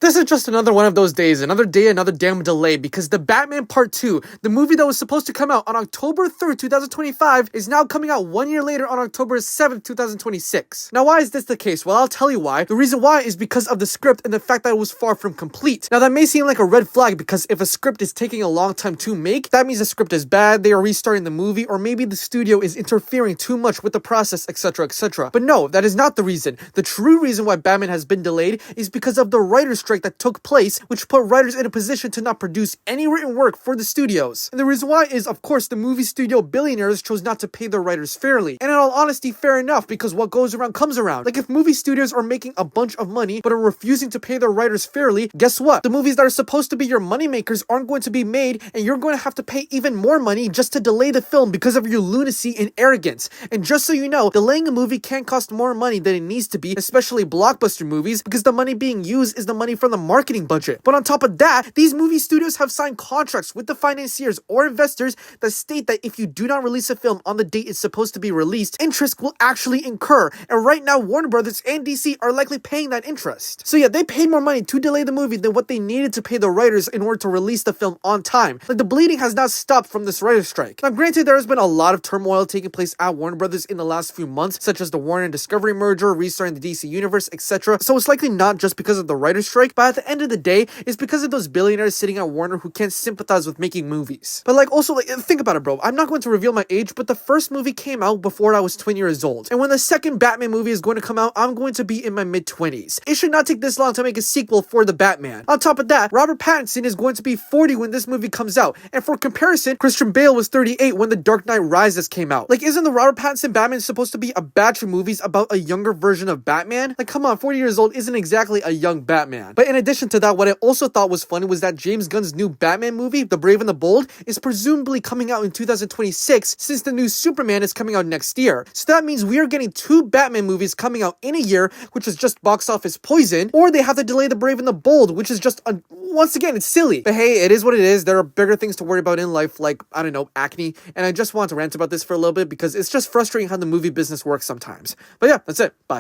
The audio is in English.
This is just another one of those days, another day, another damn delay, because The Batman Part 2, the movie that was supposed to come out on October 3rd, 2025, is now coming out 1 year later on October 7th, 2026. Now, why is this the case? Well, I'll tell you why. The reason why is because of the script and the fact that it was far from complete. Now, that may seem like a red flag, because if a script is taking a long time to make, that means the script is bad, they are restarting the movie, or maybe the studio is interfering too much with the process, etc., etc. But no, that is not the reason. The true reason why Batman has been delayed is because of the writer's strike that took place, which put writers in a position to not produce any written work for the studios. And the reason why is, of course, the movie studio billionaires chose not to pay their writers fairly. And in all honesty, fair enough, because what goes around comes around. Like, if movie studios are making a bunch of money but are refusing to pay their writers fairly, guess what? The movies that are supposed to be your moneymakers aren't going to be made, and you're going to have to pay even more money just to delay the film because of your lunacy and arrogance. And just so you know, delaying a movie can cost more money than it needs to be, especially blockbuster movies, because the money being used is the money from the marketing budget. But on top of that, these movie studios have signed contracts with the financiers or investors that state that if you do not release a film on the date it's supposed to be released, interest will actually incur. And right now, Warner Brothers and DC are likely paying that interest. So yeah, they paid more money to delay the movie than what they needed to pay the writers in order to release the film on time. Like, the bleeding has not stopped from this writer's strike. Now, granted, there has been a lot of turmoil taking place at Warner Brothers in the last few months, such as the Warner and Discovery merger, restarting the DC universe, etc. So it's likely not just because of the writer's strike, but at the end of the day, it's because of those billionaires sitting at Warner who can't sympathize with making movies. But also, think about it, bro. I'm not going to reveal my age, but the first movie came out before I was 20 years old. And when the second Batman movie is going to come out, I'm going to be in my mid-20s. It should not take this long to make a sequel for the Batman. On top of that, Robert Pattinson is going to be 40 when this movie comes out. And for comparison, Christian Bale was 38 when The Dark Knight Rises came out. Like, isn't the Robert Pattinson Batman supposed to be a batch of movies about a younger version of Batman? Like, come on, 40 years old isn't exactly a young Batman. But in addition to that, what I also thought was funny was that James Gunn's new Batman movie, The Brave and the Bold, is presumably coming out in 2026, since the new Superman is coming out next year. So that means we are getting two Batman movies coming out in a year, which is just box office poison, or they have to delay The Brave and the Bold, which is just, once again, it's silly. But hey, it is what it is. There are bigger things to worry about in life, like, I don't know, acne. And I just want to rant about this for a little bit because it's just frustrating how the movie business works sometimes. But yeah, that's it. Bye.